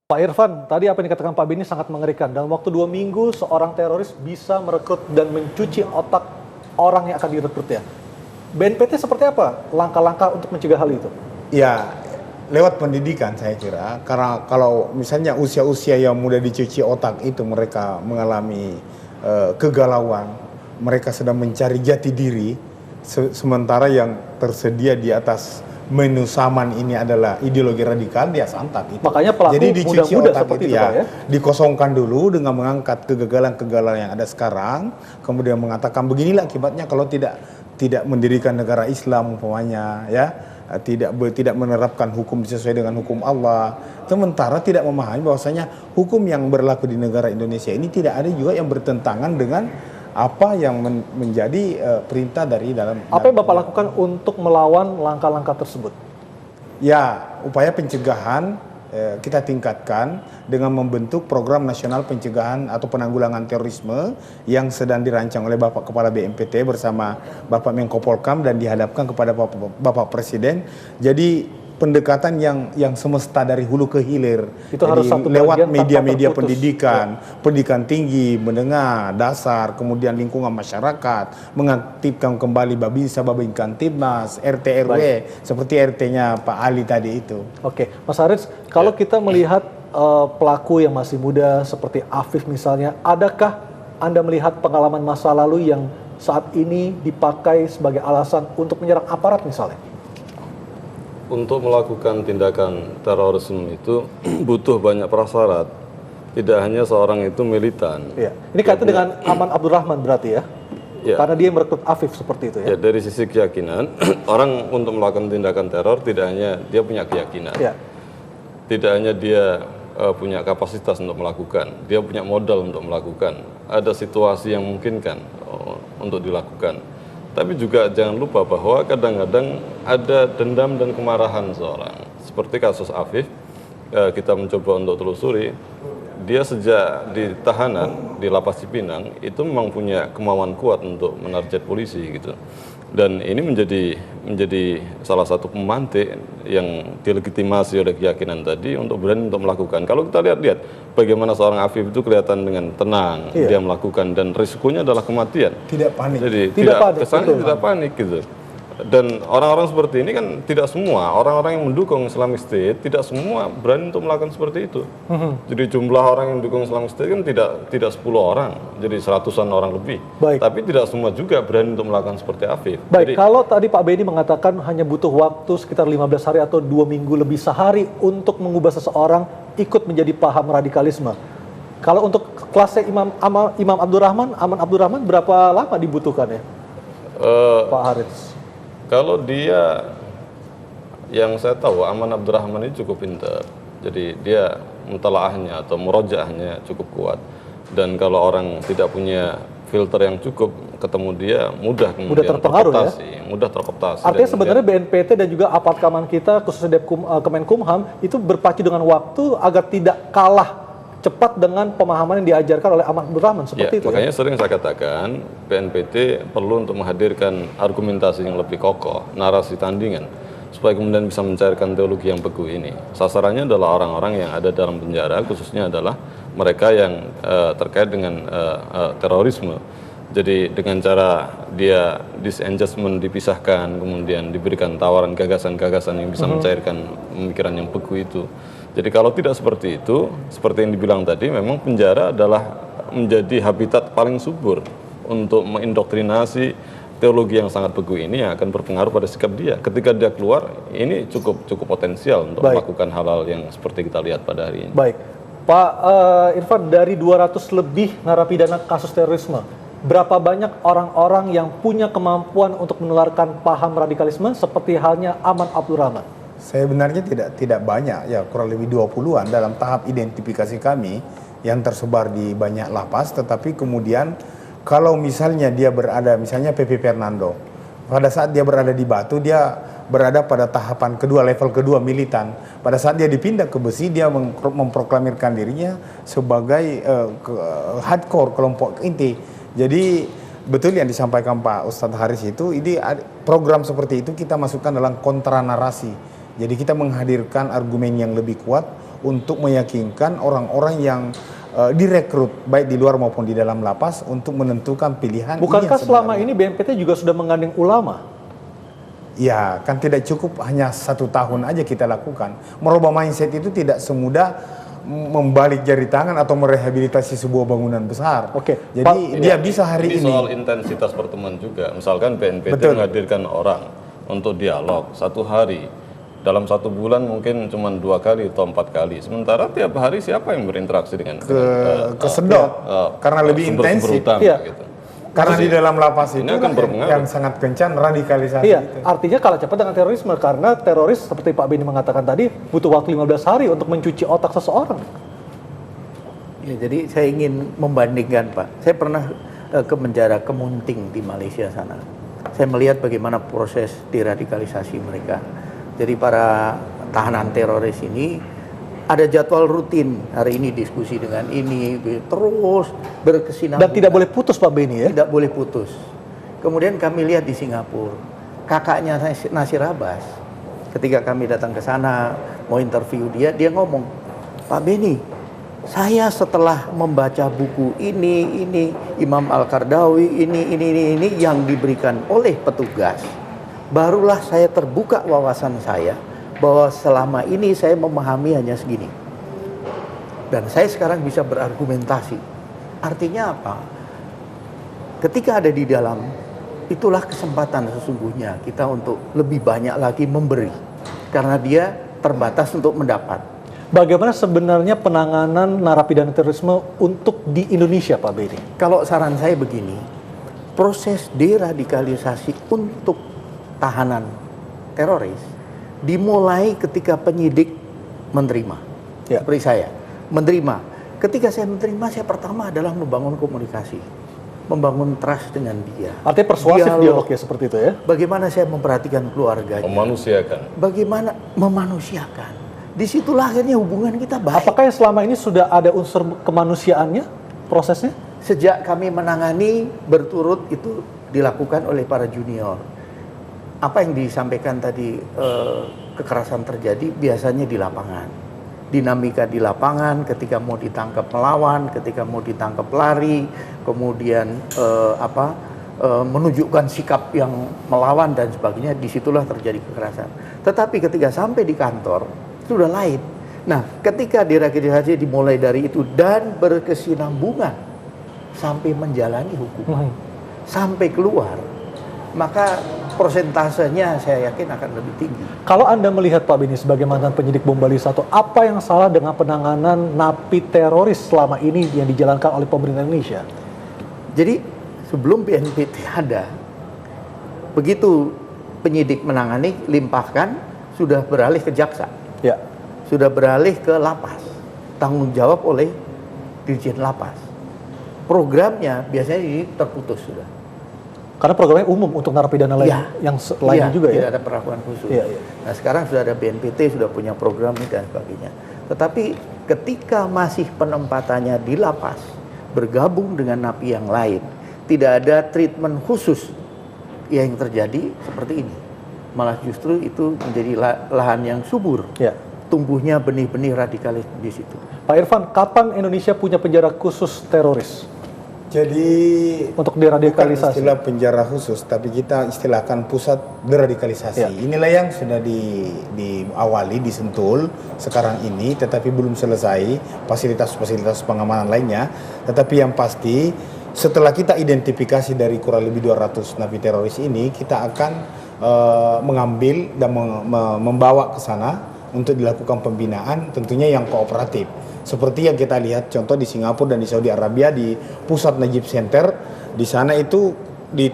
Pak Irfan, tadi apa yang dikatakan Pak Beni sangat mengerikan. Dalam waktu 2 minggu, seorang teroris bisa merekrut dan mencuci otak orang yang akan direkrutnya. BNPT seperti apa langkah-langkah untuk mencegah hal itu? Ya, lewat pendidikan saya kira. Karena kalau misalnya usia-usia yang mudah dicuci otak itu mereka mengalami kegalauan, mereka sedang mencari jati diri, sementara yang tersedia di atas menu saman ini adalah ideologi radikal, dia santap itu. Makanya pelaku jadi dicuci muda-muda otak seperti itu itu, ya, Pak, ya, dikosongkan dulu dengan mengangkat kegagalan-kegagalan yang ada sekarang, kemudian mengatakan beginilah akibatnya kalau tidak mendirikan negara Islam umpamanya, ya, tidak menerapkan hukum sesuai dengan hukum Allah. Sementara tidak memahami bahwasanya hukum yang berlaku di negara Indonesia ini tidak ada juga yang bertentangan dengan apa yang menjadi perintah dari dalam. Apa yang Bapak lakukan untuk melawan langkah-langkah tersebut? Ya, upaya pencegahan kita tingkatkan dengan membentuk program nasional pencegahan atau penanggulangan terorisme yang sedang dirancang oleh Bapak Kepala BNPT bersama Bapak Menko Polkam dan dihadapkan kepada Bapak Presiden. Jadi pendekatan yang semesta dari hulu ke hilir. Itu harus satu lewat bagian media-media tanpa terputus. pendidikan tinggi, menengah, dasar, kemudian lingkungan masyarakat, mengaktifkan kembali Babinsa, Babinkan Timnas, RT RW seperti RT-nya Pak Ali tadi itu. Oke, Mas Haris, kalau kita melihat pelaku yang masih muda seperti Afif misalnya, adakah Anda melihat pengalaman masa lalu yang saat ini dipakai sebagai alasan untuk menyerang aparat misalnya? Untuk melakukan tindakan terorisme itu butuh banyak prasyarat. Tidak hanya seorang itu militan. Iya. Ini kaitan dengan Aman Abdurrahman berarti ya? Ya. Karena dia merekrut Afif seperti itu ya? Ya, dari sisi keyakinan, orang untuk melakukan tindakan teror tidak hanya dia punya keyakinan. Ya. Tidak hanya dia punya kapasitas untuk melakukan, dia punya modal untuk melakukan. Ada situasi yang memungkinkan untuk dilakukan. Tapi juga jangan lupa bahwa kadang-kadang ada dendam dan kemarahan seorang. Seperti kasus Afif, kita mencoba untuk telusuri, dia sejak di tahanan di Lapas Cipinang itu memang punya kemauan kuat untuk menarget polisi gitu. Dan ini menjadi salah satu pemantik yang dilegitimasi oleh keyakinan tadi untuk berani untuk melakukan. Kalau kita lihat bagaimana seorang Afif itu kelihatan dengan tenang, dia melakukan, dan risikonya adalah kematian. Tidak panik. Jadi Tidak panik, kesannya tidak panik gitu. Dan orang-orang seperti ini kan tidak semua, orang-orang yang mendukung Islamic State tidak semua berani untuk melakukan seperti itu. Jadi jumlah orang yang mendukung Islamic State kan tidak 10 orang, jadi seratusan orang lebih. Baik. Tapi tidak semua juga berani untuk melakukan seperti Afif. Baik, kalau tadi Pak Beni mengatakan hanya butuh waktu sekitar 15 hari atau 2 minggu lebih sehari untuk mengubah seseorang ikut menjadi paham radikalisme. Kalau untuk kelasnya Imam Abdurrahman, Aman Abdurrahman berapa lama dibutuhkan ya? Pak Haris? Kalau dia, yang saya tahu Aman Abdurrahman ini cukup pintar. Jadi dia mentalaahnya atau murojaahnya cukup kuat. Dan kalau orang tidak punya filter yang cukup, ketemu dia mudah kemudian mudah terkooptasi. Artinya sebenarnya BNPT dan juga apartemen kita, khususnya Kemenkumham, itu berpacu dengan waktu agar tidak kalah cepat dengan pemahaman yang diajarkan oleh Aman Abdurrahman seperti itu. Makanya sering saya katakan BNPT perlu untuk menghadirkan argumentasi yang lebih kokoh, narasi tandingan, supaya kemudian bisa mencairkan teologi yang beku ini. Sasarannya adalah orang-orang yang ada dalam penjara, khususnya adalah mereka yang terkait dengan terorisme. Jadi dengan cara dia disengagement, dipisahkan, kemudian diberikan tawaran gagasan-gagasan yang bisa mencairkan pemikiran yang beku itu. Jadi kalau tidak seperti itu, seperti yang dibilang tadi, memang penjara adalah menjadi habitat paling subur untuk mengindoktrinasi teologi yang sangat beku ini, yang akan berpengaruh pada sikap dia. Ketika dia keluar, ini cukup potensial untuk melakukan hal-hal yang seperti kita lihat pada hari ini. Baik, Pak Irfan, dari 200 lebih narapidana kasus terorisme, berapa banyak orang-orang yang punya kemampuan untuk menularkan paham radikalisme seperti halnya Aman Abdurrahman? Sebenarnya tidak banyak, ya kurang lebih 20-an dalam tahap identifikasi kami yang tersebar di banyak lapas, tetapi kemudian kalau misalnya dia berada, misalnya PP Fernando, pada saat dia berada di Batu, dia berada pada tahapan kedua, level kedua militan. Pada saat dia dipindah ke Besi, dia memproklamirkan dirinya sebagai hardcore, kelompok inti. Jadi betul yang disampaikan Pak Ustadz Haris itu, ini program seperti itu kita masukkan dalam kontra narasi. Jadi kita menghadirkan argumen yang lebih kuat untuk meyakinkan orang-orang yang direkrut baik di luar maupun di dalam lapas untuk menentukan pilihan. Bukankah selama ini BNPT juga sudah menggandeng ulama? Ya, kan tidak cukup hanya 1 tahun aja kita lakukan. Merubah mindset itu tidak semudah membalik jari tangan atau merehabilitasi sebuah bangunan besar. Oke. Jadi dia bisa hari ini. Soal intensitas pertemuan juga. Misalkan BNPT Betul. menghadirkan orang untuk dialog 1 hari. Dalam 1 bulan mungkin cuma 2 kali atau 4 kali. Sementara tiap hari siapa yang berinteraksi dengan kesedot karena lebih sumber-sumber intensif. utama Iya. gitu. Karena di dalam lapas itu akan berpengaruh. yang sangat kencan radikalisasi Iya, itu. artinya kalah cepat dengan terorisme karena teroris seperti Pak Beni mengatakan tadi butuh waktu 15 hari untuk mencuci otak seseorang. Ya, jadi saya ingin membandingkan, Pak. Saya pernah ke penjara Kemunting di Malaysia sana. Saya melihat bagaimana proses deradikalisasi mereka. Jadi para tahanan teroris ini ada jadwal rutin. Hari ini diskusi dengan ini, terus berkesinambungan. Dan tidak boleh putus Pak Beni ya? Tidak boleh putus. Kemudian kami lihat di Singapura, kakaknya Nasir Abbas, ketika kami datang ke sana mau interview dia ngomong, Pak Beni, saya setelah membaca buku ini Imam Al-Qardawi, ini yang diberikan oleh petugas, barulah saya terbuka wawasan saya bahwa selama ini saya memahami hanya segini. Dan saya sekarang bisa berargumentasi. Artinya apa? Ketika ada di dalam, itulah kesempatan sesungguhnya kita untuk lebih banyak lagi memberi. Karena dia terbatas untuk mendapat. Bagaimana sebenarnya penanganan narapidana terorisme untuk di Indonesia Pak Beni? Kalau saran saya begini, proses deradikalisasi untuk tahanan teroris dimulai ketika penyidik menerima. Ya. Seperti saya, menerima. Ketika saya menerima, saya pertama adalah membangun komunikasi, membangun trust dengan dia. Artinya persuasif dialog ya seperti itu ya? Bagaimana saya memperhatikan keluarganya, Memanusiakan. bagaimana memanusiakan. Disitulah akhirnya hubungan kita baik. Apakah yang selama ini sudah ada unsur kemanusiaannya prosesnya? Sejak kami menangani berturut itu dilakukan oleh para junior. Apa yang disampaikan tadi, kekerasan terjadi biasanya di lapangan. Dinamika di lapangan ketika mau ditangkap melawan, ketika mau ditangkap lari, kemudian menunjukkan sikap yang melawan dan sebagainya, disitulah terjadi kekerasan. Tetapi ketika sampai di kantor, itu sudah lain. Nah, ketika deradikalisasi dimulai dari itu dan berkesinambungan sampai menjalani hukuman, sampai keluar, maka persentasenya saya yakin akan lebih tinggi. Kalau Anda melihat Pak Beni sebagai mantan penyidik bom Bali 1, apa yang salah dengan penanganan napi teroris selama ini yang dijalankan oleh pemerintah Indonesia? Jadi sebelum BNPT ada, begitu penyidik menangani, limpahkan, sudah beralih ke jaksa, Ya. sudah beralih ke lapas, tanggung jawab oleh Dirjen Lapas. Programnya biasanya ini terputus sudah. Karena programnya umum untuk narapidana lain Iya. yang lainnya juga tidak ya. ada perlakuan khusus. Iya, iya. Nah sekarang sudah ada BNPT, sudah punya program ini dan sebagainya. Tetapi ketika masih penempatannya di lapas, bergabung dengan napi yang lain, tidak ada treatment khusus yang terjadi seperti ini. Malah justru itu menjadi lahan yang subur. Ya. Tumbuhnya benih-benih radikalis di situ. Pak Irfan, kapan Indonesia punya penjara khusus teroris Jadi untuk bukan deradikalisasi? istilah penjara khusus, tapi kita istilahkan pusat deradikalisasi. Ya. Inilah yang sudah diawali di Sentul sekarang ini, tetapi belum selesai fasilitas-fasilitas pengamanan lainnya. Tetapi yang pasti setelah kita identifikasi dari kurang lebih 200 napi teroris ini, kita akan mengambil dan membawa ke sana untuk dilakukan pembinaan, tentunya yang kooperatif. Seperti yang kita lihat contoh di Singapura dan di Saudi Arabia di pusat Najib Center, di sana itu di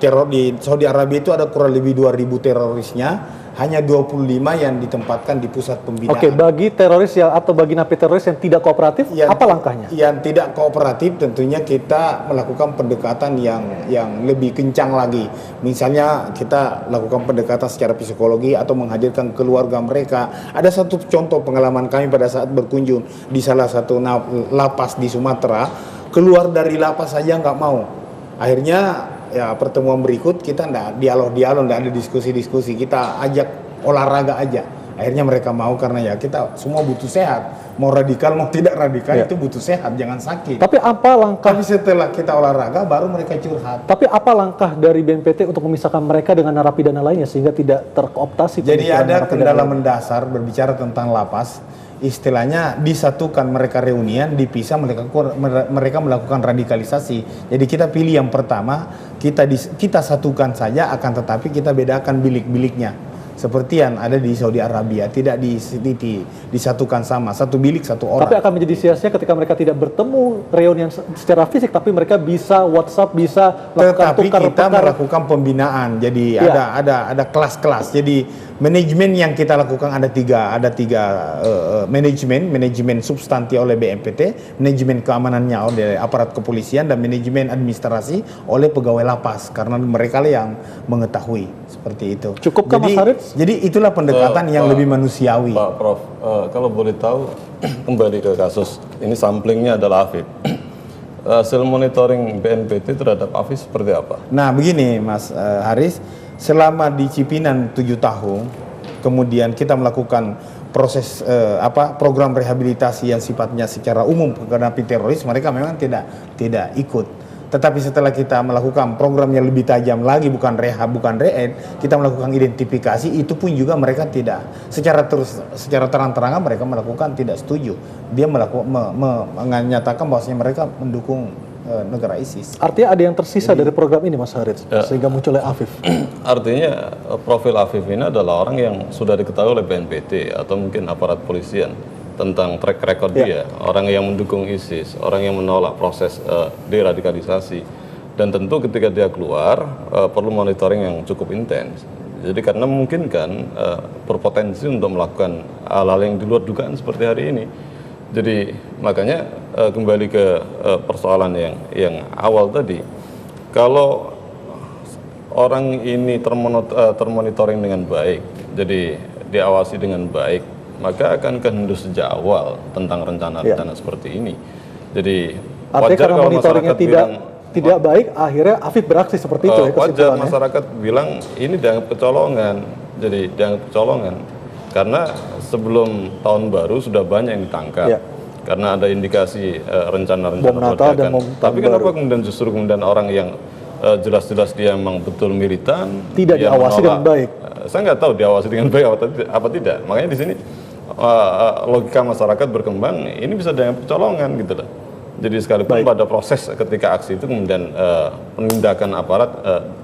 Saudi Arabia itu ada kurang lebih 2.000 terorisnya, hanya 25 yang ditempatkan di pusat pembinaan. Oke, bagi teroris atau bagi napi teroris yang tidak kooperatif, apa langkahnya? Yang tidak kooperatif tentunya kita melakukan pendekatan yang lebih kencang lagi. Misalnya kita lakukan pendekatan secara psikologi atau menghadirkan keluarga mereka. Ada satu contoh pengalaman kami pada saat berkunjung di salah satu lapas di Sumatera, keluar dari lapas saja nggak mau. Akhirnya ya pertemuan berikut kita nggak dialog, nggak ada diskusi-diskusi, kita ajak olahraga aja, Akhirnya mereka mau karena ya kita semua butuh sehat. Mau radikal mau tidak radikal itu butuh sehat, jangan sakit. Tapi apa langkah? Tapi setelah kita olahraga baru mereka curhat. Tapi apa langkah dari BNPT untuk memisahkan mereka dengan narapidana lainnya sehingga tidak terkooptasi? Jadi pemikiran ada narapidana kendala lain? mendasar berbicara tentang lapas. Istilahnya disatukan mereka reunian, dipisah mereka melakukan radikalisasi. Jadi kita pilih yang pertama, kita satukan saja, akan tetapi kita bedakan bilik-biliknya. Seperti yang ada di Saudi Arabia, tidak disatukan sama, satu bilik satu orang. Tapi akan menjadi sia-sia ketika mereka tidak bertemu reunian secara fisik, tapi mereka bisa WhatsApp, bisa melakukan Tetapi kita tukar-tukar. melakukan pembinaan. Jadi ada kelas-kelas. Jadi manajemen yang kita lakukan ada tiga manajemen substansi oleh BNPT, manajemen keamanannya oleh aparat kepolisian, dan manajemen administrasi oleh pegawai lapas karena mereka lah yang mengetahui seperti itu. Cukupkah Mas Haris? Jadi itulah pendekatan yang lebih manusiawi. Pak Prof, kalau boleh tahu kembali ke kasus ini, samplingnya adalah Afif. Hasil monitoring BNPT terhadap Afif seperti apa? Nah begini Mas Haris, selama di Cipinang 7 tahun, kemudian kita melakukan proses program rehabilitasi yang sifatnya secara umum ke napi teroris, mereka memang tidak ikut. Tetapi setelah kita melakukan program yang lebih tajam lagi, bukan rehab, bukan re-ed, kita melakukan identifikasi, itu pun juga mereka tidak secara terang-terangan mereka melakukan tidak setuju. Dia menyatakan bahwasanya mereka mendukung negara ISIS. Artinya ada yang tersisa dari program ini Mas Haris, sehingga munculnya Afif. Artinya profil Afif ini adalah orang yang sudah diketahui oleh BNPT atau mungkin aparat polisian tentang track record dia, orang yang mendukung ISIS, orang yang menolak proses deradikalisasi, dan tentu ketika dia keluar perlu monitoring yang cukup intens. Jadi karena memungkinkan berpotensi untuk melakukan hal-hal yang di luar dugaan seperti hari ini. Jadi makanya kembali ke persoalan yang awal tadi, kalau orang ini termonitoring dengan baik, jadi diawasi dengan baik, maka akan kehendus sejak awal tentang rencana-rencana seperti ini. Jadi artinya karena monitoringnya tidak baik, akhirnya Afif beraksi seperti itu. Wajar masyarakat bilang ini dianggap kecolongan. Jadi dianggap kecolongan karena sebelum tahun baru sudah banyak yang ditangkap. Karena ada indikasi rencana-rencana peledakan. Tapi kenapa kemudian justru orang yang jelas-jelas dia memang betul militan tidak diawasi dengan baik? Saya nggak tahu diawasi dengan baik apa tidak. Makanya di sini logika masyarakat berkembang, ini bisa dianggap kecolongan gitu loh. Jadi sekalipun pada proses ketika aksi itu kemudian penindakan aparat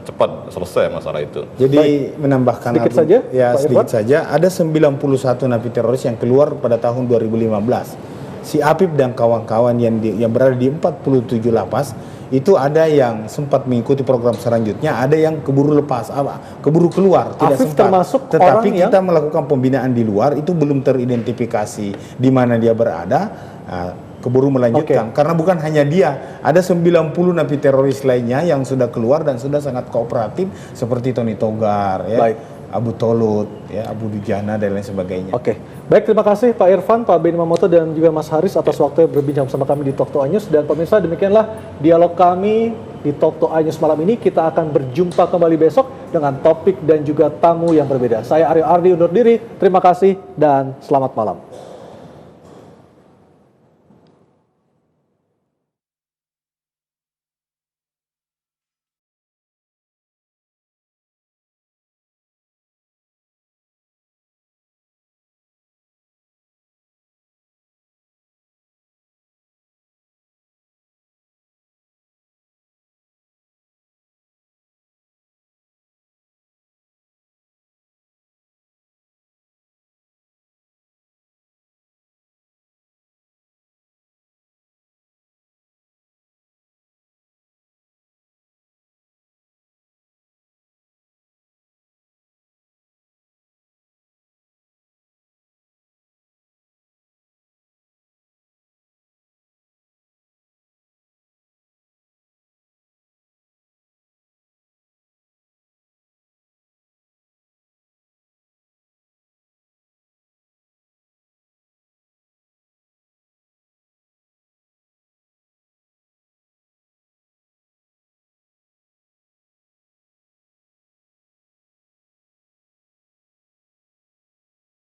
cepat selesai masalah itu. Jadi menambahkan sedikit saja, ya sedikit saja, ada 91 napi teroris yang keluar pada tahun 2015. Si Afif dan kawan-kawan yang berada di 47 lapas itu ada yang sempat mengikuti program selanjutnya, ada yang keburu keluar, tidak Afif sempat. Termasuk Tetapi orang kita melakukan pembinaan di luar, itu belum teridentifikasi di mana dia berada, keburu melanjutkan. Karena bukan hanya dia, ada 90 napi teroris lainnya yang sudah keluar dan sudah sangat kooperatif seperti Tony Togar, ya. Abu Tolut, ya, Abu Dujana dan lain sebagainya. Oke, baik, terima kasih Pak Irfan, Pak Benny Mamoto, dan juga Mas Haris atas waktunya berbincang bersama kami di Talk to iNews. Dan pemirsa, demikianlah dialog kami di Talk to iNews malam ini. Kita akan berjumpa kembali besok dengan topik dan juga tamu yang berbeda. Saya Aryo Ardi undur diri, terima kasih dan selamat malam.